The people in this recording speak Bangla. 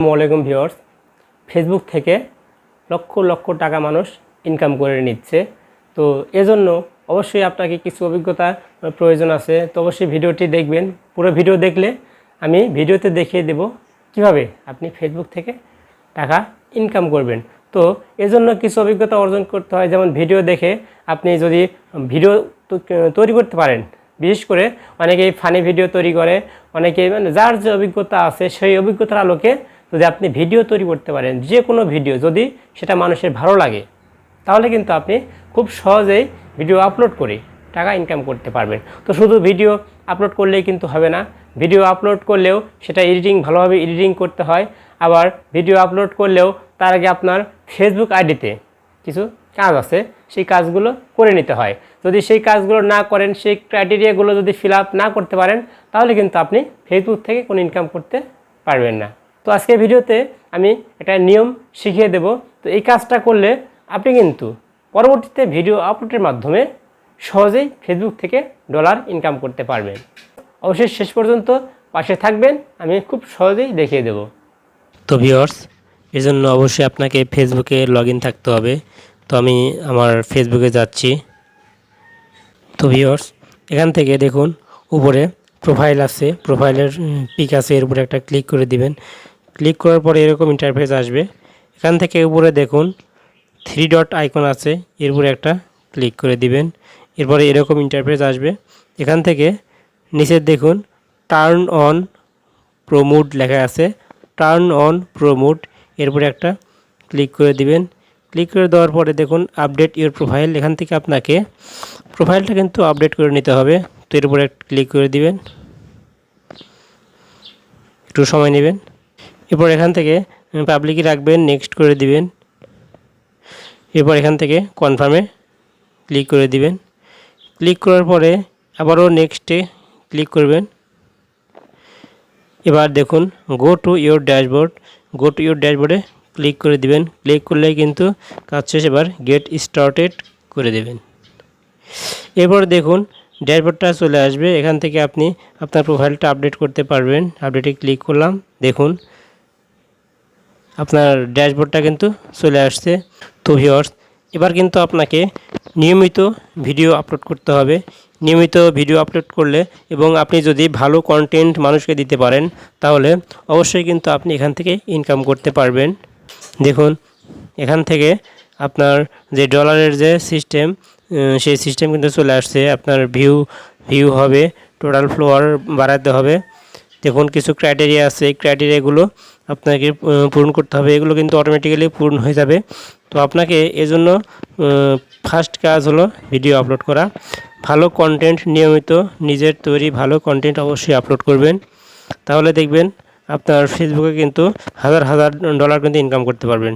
আসসালামু ভিউয়ার্স, ফেসবুক থেকে লক্ষ লক্ষ টাকা মানুষ ইনকাম করে নিচ্ছে। তো এজন্য অবশ্যই আপনাকে কিছু অভিজ্ঞতা প্রয়োজন আছে। তো অবশ্যই ভিডিওটি দেখবেন। পুরো ভিডিও দেখলে আমি ভিডিওতে দেখিয়ে দেব কিভাবে আপনি ফেসবুক থেকে টাকা ইনকাম করবেন। তো এজন্য কিছু অভিজ্ঞতা অর্জন করতে হয়। যেমন ভিডিও দেখে আপনি যদি ভিডিও তৈরি করতে পারেন, বিশেষ করে অনেকেই ফানি ভিডিও তৈরি করে, অনেকেই যার যে অভিজ্ঞতা আছে সেই অভিজ্ঞতার আলোকে যদি আপনি ভিডিও তৈরি করতে পারেন, যে কোনো ভিডিও যদি সেটা মানুষের ভালো লাগে, তাহলে কিন্তু আপনি খুব সহজেই ভিডিও আপলোড করে টাকা ইনকাম করতে পারবেন। তো শুধু ভিডিও আপলোড করলেই কিন্তু হবে না। ভিডিও আপলোড করলেও সেটা ভালোভাবে এডিটিং করতে হয়। আবার ভিডিও আপলোড করলেও তার আগে আপনার ফেসবুক আইডিতে কিছু কাজ আছে, সেই কাজগুলো করে নিতে হয়। যদি সেই কাজগুলো না করেন, সেই ক্রাইটেরিয়াগুলো যদি ফিল আপ না করতে পারেন, তাহলে কিন্তু আপনি ফেসবুক থেকে কোনো ইনকাম করতে পারবেন না। তো আজকের ভিডিওতে আমি একটা নিয়ম শিখিয়ে দেব। তো এই কাজটা করলে আপনি কিন্তু পরবর্তীতে ভিডিও আপলোডের মাধ্যমে সহজেই ফেসবুক থেকে ডলার ইনকাম করতে পারবেন। অবশ্যই শেষ পর্যন্ত পাশে থাকবেন, আমি খুব সহজেই দেখিয়ে দেব। তো ভিউয়ার্স, এজন্য অবশ্যই আপনাকে ফেসবুকে লগ ইন থাকতে হবে। তো আমি আমার ফেসবুকে যাচ্ছি। তো ভিউয়ার্স, এখান থেকে দেখুন উপরে প্রোফাইল আছে, প্রোফাইলের পিক আছে, এর উপরে একটা ক্লিক করে দিবেন। ক্লিক করার পরে এরকম ইন্টারফেস আসবে। এখান থেকে উপরে দেখুন 3 ডট আইকন আছে, এর উপরে একটা ক্লিক করে দিবেন। এরপরে এরকম ইন্টারফেস আসবে। এখান থেকে নিচে দেখুন টার্ন অন প্রোমোট লেখা আছে, টার্ন অন প্রোমোট, এরপরে একটা ক্লিক করে দিবেন। ক্লিক করে দেওয়ার পরে দেখুন আপডেট ইউর প্রোফাইল, এখান থেকে আপনাকে প্রোফাইলটা কিন্তু আপডেট করে নিতে হবে। তো এর উপরে ক্লিক করে দিবেন, একটু সময় নেবেন। এরপর এখান থেকে পাবলিকই রাখবেন, নেক্সট করে দিবেন। এরপর এখান থেকে কনফার্মে ক্লিক করে দিবেন। ক্লিক করার পরে আবারও নেক্সটে ক্লিক করবেন। এবার দেখুন go to your dashboard, go to your ড্যাশবোর্ডে ক্লিক করে দিবেন। ক্লিক করলেই কিন্তু কাজ শেষ। এবার গেট স্টার্টেড করে দেবেন। এরপর দেখুন ড্যাশবোর্ডটা চলে আসবে। এখান থেকে আপনি আপনার প্রোফাইলটা আপডেট করতে পারবেন। আপডেটে ক্লিক করলাম, দেখুন আপনার ড্যাশবোর্ডটা কিন্তু চলে আসছে। তো ভিউয়ার্স, এবার কিন্তু আপনাকে নিয়মিত ভিডিও আপলোড করতে হবে। নিয়মিত ভিডিও আপলোড করলে এবং আপনি যদি ভালো কন্টেন্ট মানুষকে দিতে পারেন, তাহলে অবশ্যই কিন্তু আপনি এখান থেকে ইনকাম করতে পারবেন। দেখুন এখান থেকে আপনার যে ডলারের যে সিস্টেম, সেই সিস্টেম কিন্তু চলে আসছে। আপনার ভিউ হবে, টোটাল ফলোয়ার বাড়াতে হবে। দেখুন কিছু ক্রাইটেরিয়া আছে, এই ক্রাইটেরিয়াগুলো আপনাকে পূরণ করতে হবে। এগুলো কিন্তু অটোমেটিক্যালি পূরণ হয়ে যাবে। তো আপনাকে এজন্য ফার্স্ট কাজ হলো ভিডিও আপলোড করা। ভালো কন্টেন্ট, নিয়মিত নিজের তৈরি ভালো কন্টেন্ট অবশ্যই আপলোড করবেন। তাহলে দেখবেন আপনার ফেসবুকে কিন্তু হাজার হাজার ডলার কিন্তু ইনকাম করতে পারবেন।